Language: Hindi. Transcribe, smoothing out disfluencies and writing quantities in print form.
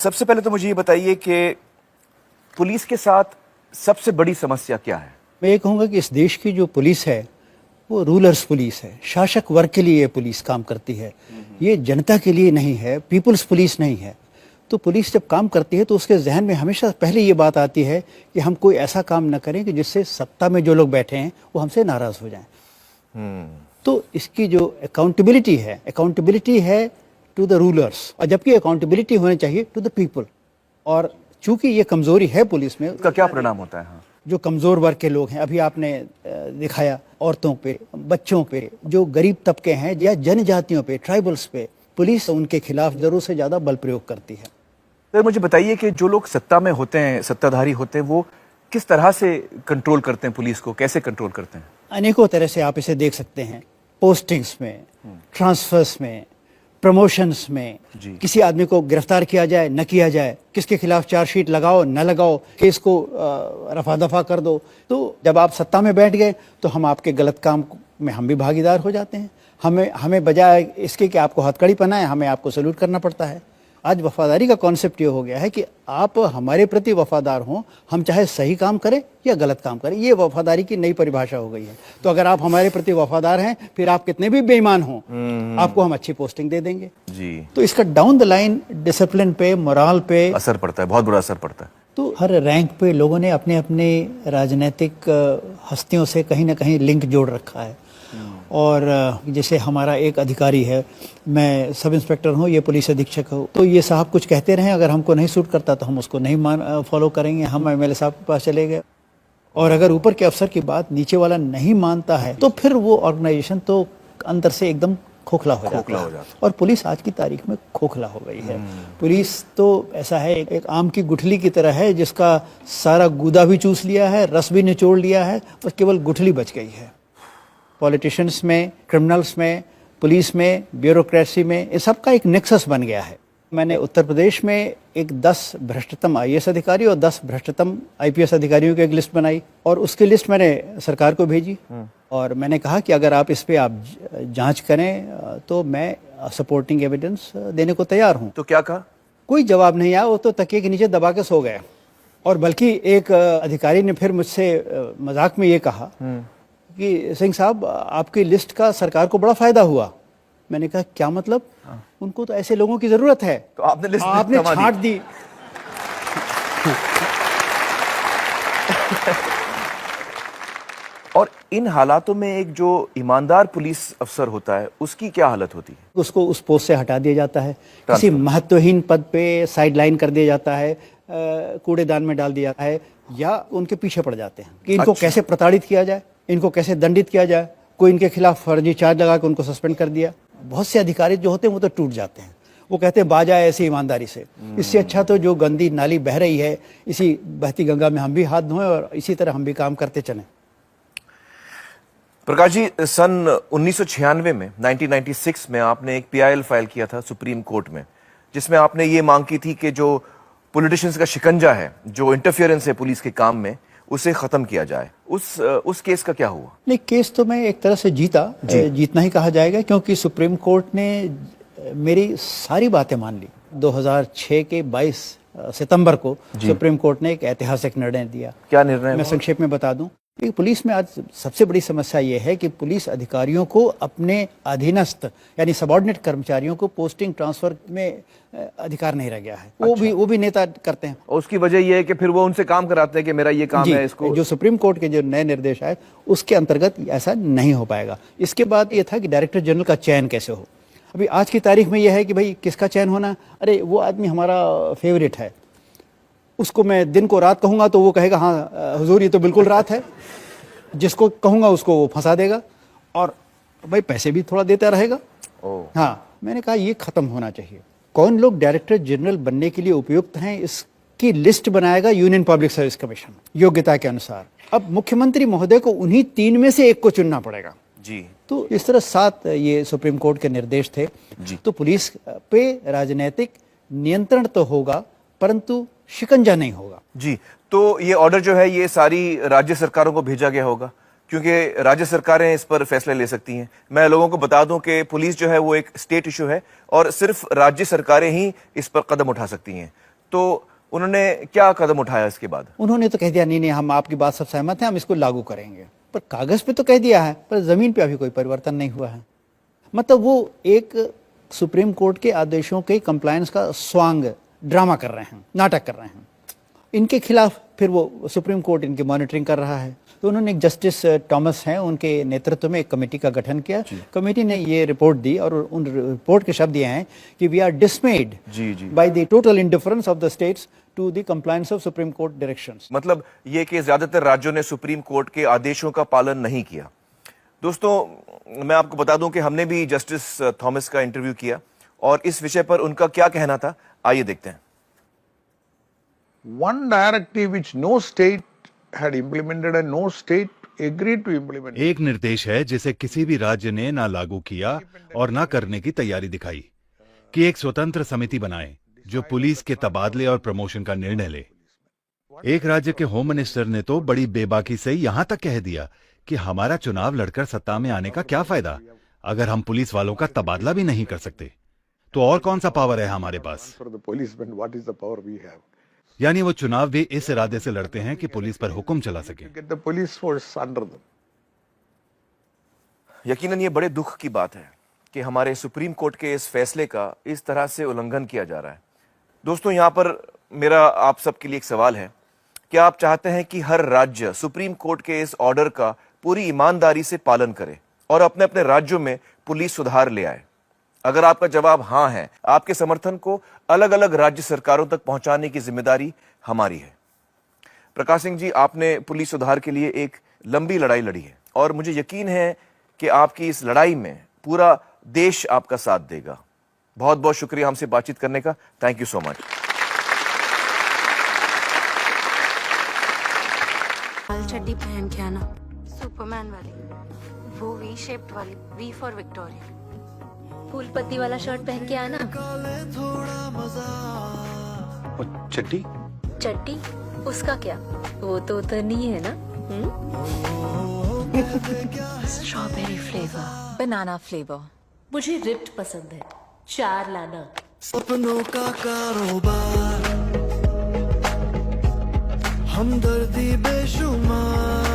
सबसे पहले तो मुझे ये बताइए कि पुलिस के साथ सबसे बड़ी समस्या क्या है? मैं ये कहूँगा कि इस देश की जो पुलिस है वो रूलर्स पुलिस है, शासक वर्ग के लिए ये पुलिस काम करती है। ये जनता के लिए नहीं है, पीपल्स पुलिस नहीं है। तो पुलिस जब काम करती है तो उसके जहन में हमेशा पहले ये बात आती है कि हम कोई ऐसा काम न करें कि जिससे सत्ता में जो लोग बैठे हैं वो हमसे नाराज हो जाएं। तो इसकी जो अकाउंटेबिलिटी है टू द रूलर्स, और जबकि अकाउंटेबिलिटी होनी चाहिए टू द पीपल। और चूंकि ये कमजोरी है पुलिस में, उसका क्या परिणाम होता है? हाँ। जो कमजोर वर्ग के लोग हैं, अभी आपने दिखाया औरतों पे, बच्चों पे, जो गरीब तबके हैं या जनजातियों पे, ट्राइबल्स पे, पुलिस उनके खिलाफ जरूरत से ज्यादा बल प्रयोग करती है। तो मुझे बताइए कि जो लोग सत्ता में होते हैं, सत्ताधारी होते हैं, वो किस तरह से कंट्रोल करते हैं पुलिस को, कैसे कंट्रोल करते हैं? अनेकों तरह से आप इसे देख सकते हैं। पोस्टिंग्स में, ट्रांसफर्स में, प्रमोशंस में, किसी आदमी को गिरफ्तार किया जाए न किया जाए, किसके खिलाफ चार्जशीट लगाओ न लगाओ, केस को रफा दफा कर दो। तो जब आप सत्ता में बैठ गए तो हम आपके गलत काम में हम भी भागीदार हो जाते हैं। हमें बजाय इसके कि आपको हथकड़ी पहनाए, हमें आपको सैल्यूट करना पड़ता है। आज वफादारी का कॉन्सेप्ट ये हो गया है कि आप हमारे प्रति वफादार हों, हम चाहे सही काम करें या गलत काम करें। ये वफादारी की नई परिभाषा हो गई है। तो अगर आप हमारे प्रति वफादार हैं, फिर आप कितने भी बेईमान हों, आपको हम अच्छी पोस्टिंग दे देंगे जी। तो इसका डाउन द लाइन डिसिप्लिन पे, मोरल पे असर पड़ता है, बहुत बुरा असर पड़ता है। तो हर रैंक पे लोगों ने अपने अपने राजनीतिक हस्तियों से कहीं ना कहीं लिंक जोड़ रखा है। और जैसे हमारा एक अधिकारी है, मैं सब इंस्पेक्टर हूँ, ये पुलिस अधीक्षक हो, तो ये साहब कुछ कहते रहे, अगर हमको नहीं सूट करता तो हम उसको नहीं फॉलो करेंगे, हम एमएलए साहब के पास चले गए। और अगर ऊपर के अफसर की बात नीचे वाला नहीं मानता है तो फिर वो ऑर्गेनाइजेशन तो अंदर से एकदम खोखला हो जाता है। और पुलिस आज की तारीख में खोखला हो गई है। पुलिस तो ऐसा है, एक आम की गुठली की तरह है जिसका सारा गूदा भी चूस लिया है, रस भी निचोड़ लिया है, बस केवल गुठली बच गई है। पॉलिटिशियंस में, क्रिमिनल्स में, पुलिस में, ब्यूरोक्रेसी में, इस सब का एक नेक्सस बन गया है। मैंने उत्तर प्रदेश में एक 10 भ्रष्टतम आईएएस अधिकारी और 10 भ्रष्टतम आईपीएस अधिकारियों की एक लिस्ट बनाई और उसकी लिस्ट मैंने सरकार को भेजी। और मैंने कहा कि अगर आप इस पे आप जांच करें तो मैं सपोर्टिंग एविडेंस देने को तैयार हूं। तो क्या कहा? कोई जवाब नहीं आया। वो तो तकिए के नीचे दबा के सो गए। और बल्कि एक अधिकारी ने फिर मुझसे मजाक में ये कहा कि सिंह साहब, आपकी लिस्ट का सरकार को बड़ा फायदा हुआ। मैंने कहा क्या मतलब? उनको तो ऐसे लोगों की जरूरत है। तो आपने छांट दी। और इन हालातों में एक जो ईमानदार पुलिस अफसर होता है उसकी क्या हालत होती है? उसको उस पोस्ट से हटा दिया जाता है, किसी महत्वहीन पद पे साइड लाइन कर दिया जाता है, कूड़ेदान में डाल दिया जाता है, या उनके पीछे पड़ जाते हैं कि इनको कैसे प्रताड़ित किया जाए, इनको कैसे दंडित किया जाए। कोई इनके खिलाफ फर्जी चार्ज लगा के उनको सस्पेंड कर दिया। बहुत से अधिकारी जो होते हैं वो तो टूट जाते हैं। वो कहते हैं बाजा ऐसी ईमानदारी से। इससे अच्छा तो जो गंदी नाली बह रही है, इसी बहती गंगा में हम भी हाथ धोएं और इसी तरह हम भी काम करते चलें। प्रकाश जी, सन 1996 में 1996 में आपने एक पीआईएल फाइल किया था सुप्रीम कोर्ट में, जिसमें आपने ये मांग की थी कि जो पॉलिटिशियंस का शिकंजा है, जो इंटरफियरेंस है पुलिस के काम में, उसे खत्म किया जाए। उस केस का क्या हुआ? नहीं, केस तो मैं एक तरह से जीतना ही कहा जाएगा, क्योंकि सुप्रीम कोर्ट ने मेरी सारी बातें मान ली। 2006 के 22 सितंबर को सुप्रीम कोर्ट ने एक ऐतिहासिक निर्णय दिया। क्या निर्णय? मैं संक्षेप में बता दूं। पुलिस में आज सबसे बड़ी समस्या यह है कि पुलिस अधिकारियों को अपने अधीनस्थ यानी सबऑर्डिनेट कर्मचारियों को पोस्टिंग ट्रांसफर में अधिकार नहीं रह गया है। वो भी नेता करते हैं। और उसकी वजह यह है कि फिर वो उनसे काम कराते हैं कि मेरा ये काम है। इसको जो सुप्रीम कोर्ट के जो नए निर्देश आए उसके अंतर्गत ऐसा नहीं हो पाएगा। इसके बाद ये था कि डायरेक्टर जनरल का चयन कैसे हो। अभी आज की तारीख में यह है कि भाई किसका चयन होना, अरे वो आदमी हमारा फेवरेट है, उसको मैं दिन को रात कहूंगा तो वो कहेगा हाँ हुजूर ये तो बिल्कुल रात है, जिसको कहूंगा उसको वो फंसा देगा और भाई पैसे भी थोड़ा देता रहेगा। हाँ, मैंने कहा ये खत्म होना चाहिए। कौन लोग डायरेक्टर जनरल बनने के लिए उपयुक्त हैं, इसकी लिस्ट बनाएगा यूनियन पब्लिक सर्विस कमीशन योग्यता के अनुसार। अब मुख्यमंत्री महोदय को उन्हीं 3 में से एक को चुनना पड़ेगा जी। तो इस तरह 7 ये सुप्रीम कोर्ट के निर्देश थे जी। तो पुलिस पे राजनीतिक नियंत्रण तो होगा परंतु शिकंजा नहीं होगा जी। तो ये ऑर्डर जो है ये सारी राज्य सरकारों को भेजा गया होगा, क्योंकि राज्य सरकारें इस पर फैसले ले सकती हैं। मैं लोगों को बता दूं कि पुलिस जो है वो एक स्टेट इशू है और सिर्फ राज्य सरकारें ही इस पर कदम उठा सकती हैं। तो उन्होंने क्या कदम उठाया इसके बाद? उन्होंने तो कह दिया नहीं नहीं हम आपकी बात से सहमत हैं, हम इसको लागू करेंगे। पर कागज पे तो कह दिया है, पर जमीन पे अभी कोई परिवर्तन नहीं हुआ है। मतलब वो एक सुप्रीम कोर्ट के आदेशों के कंप्लायंस का स्वांग ड्रामा कर रहे हैं, नाटक कर रहे हैं। इनके खिलाफ फिर वो सुप्रीम कोर्ट इनकी मॉनिटरिंग कर रहा है। तो उन्होंने एक जस्टिस टॉमस हैं, उनके नेतृत्व में एक कमेटी का गठन किया। कमेटी ने ये रिपोर्ट दी और उन रिपोर्ट के शब्द ये हैं कि we are dismayed by the total indifference of the states to the compliance of Supreme Court directions. मतलब ये कि ज्यादातर राज्यों ने सुप्रीम कोर्ट के आदेशों का पालन नहीं किया। दोस्तों, मैं आपको बता दूं कि हमने भी जस्टिस थॉमस का इंटरव्यू किया और इस विषय पर उनका क्या कहना था, आइए देखते हैं। One directive which no state had implemented and no state agreed to implement. एक निर्देश है जिसे किसी भी राज्य ने ना लागू किया और ना करने की तैयारी दिखाई कि एक स्वतंत्र समिति बनाए जो पुलिस के तबादले और प्रमोशन का निर्णय ले। एक राज्य के होम मिनिस्टर ने तो बड़ी बेबाकी से यहां तक कह दिया कि हमारा चुनाव लड़कर सत्ता में आने का क्या फायदा अगर हम पुलिस वालों का तबादला भी नहीं कर सकते, तो और कौन सा पावर है हमारे पास। For the policemen, what is the power we have? यानी वो चुनाव भी इस इरादे से लड़ते हैं कि पुलिस पर हुक्म चला सके। Get the police force under them. यकीनन ये बड़े दुख की बात है कि हमारे सुप्रीम कोर्ट के इस फैसले का इस तरह से उल्लंघन किया जा रहा है। दोस्तों, यहां पर मेरा आप सबके लिए एक सवाल है, क्या आप चाहते हैं कि हर राज्य सुप्रीम कोर्ट के इस ऑर्डर का पूरी ईमानदारी से पालन करे और अपने अपने राज्यों में पुलिस सुधार ले आए? अगर आपका जवाब हां है, आपके समर्थन को अलग अलग राज्य सरकारों तक पहुंचाने की जिम्मेदारी हमारी है। प्रकाश सिंह जी, आपने पुलिस सुधार के लिए एक लंबी लड़ाई लड़ी है और मुझे यकीन है कि आपकी इस लड़ाई में पूरा देश आपका साथ देगा। बहुत बहुत शुक्रिया हमसे बातचीत करने का। Thank you so much. लाल चड्डी पहन के आना, सुपरमैन वाली, वो वी शेप्ड वाली, वी फॉर विक्टोरिया। फूल पत्ती वाला शर्ट पहन के आना। और चट्टी चट्टी उसका क्या, वो तो उधर नहीं है ना। Strawberry flavour, banana flavour. मुझे रिप्ड पसंद है, 4 लाना। सपनों का कारोबार, हमदर्दी बेशुमार।